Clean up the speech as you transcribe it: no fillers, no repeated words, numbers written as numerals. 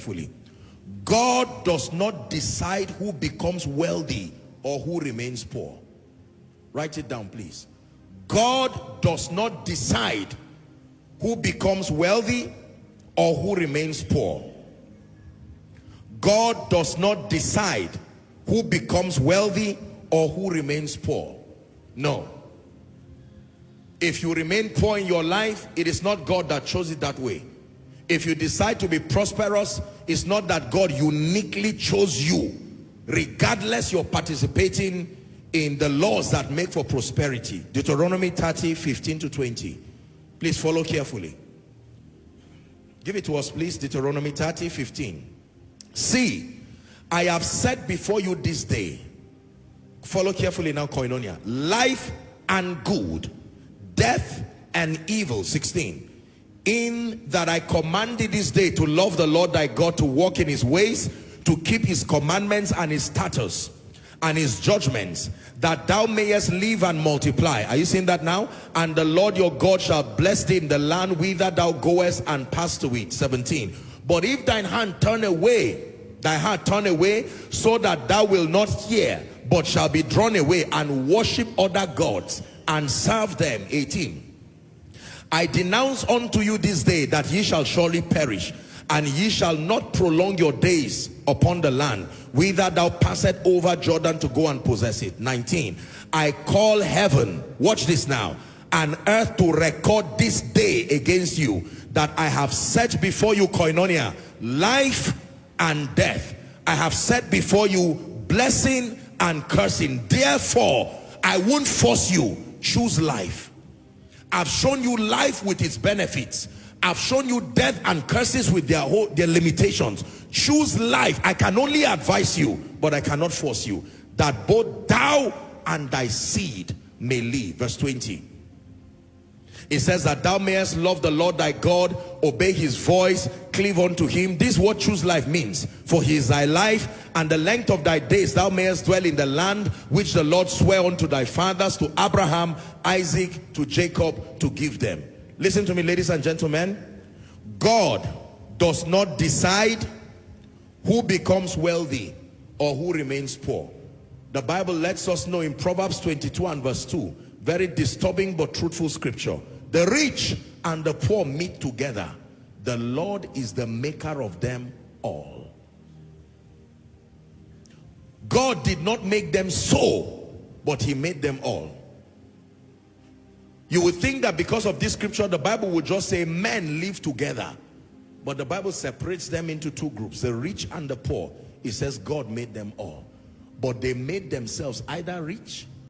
carefully. God does not decide who becomes wealthy or who remains poor. Write it down, please. God does not decide who becomes wealthy or who remains poor. God does not decide who becomes wealthy or who remains poor. No. If you remain poor in your life, it is not God that chose it that way. If you decide to be prosperous, it's not that God uniquely chose you, regardless you're participating in the laws that make for prosperity. Deuteronomy 30, 15 to 20. Please follow carefully. Give it to us, please. Deuteronomy 30, 15. See, I have set before you this day. Follow carefully now, Koinonia. Life and good, death and evil. 16. In that I command thee this day to love the Lord thy God, to walk in his ways, to keep his commandments and his statutes and his judgments, that thou mayest live and multiply. Are you seeing that now? And the Lord your God shall bless thee in the land whither thou goest and pass to it. 17. But if thine hand turn away, thy heart turn away, so that thou wilt not hear, but shall be drawn away and worship other gods and serve them. 18. I denounce unto you this day that ye shall surely perish, and ye shall not prolong your days upon the land whither thou passest over Jordan to go and possess it. 19. I call heaven, watch this now, and earth to record this day against you, that I have set before you, Koinonia, life and death. I have set before you blessing and cursing. Therefore, I won't force you. Choose life. I've shown you life with its benefits. I've shown you death and curses with their limitations. Choose life. I can only advise you, but I cannot force you, that both thou and thy seed may live. Verse 20. It says that thou mayest love the Lord thy God, obey his voice, cleave unto him. This is what choose life means. For he is thy life, and the length of thy days thou mayest dwell in the land which the Lord sware unto thy fathers, to Abraham, Isaac, to Jacob, to give them. Listen to me, ladies and gentlemen. God does not decide who becomes wealthy or who remains poor. The Bible lets us know in Proverbs 22 and verse 2, very disturbing but truthful scripture. The rich and the poor meet together. The Lord is the maker of them all. God did not make them so, but he made them all. You would think that because of this scripture, the Bible would just say men live together. But the Bible separates them into two groups, the rich and the poor. It says God made them all. But they made themselves either rich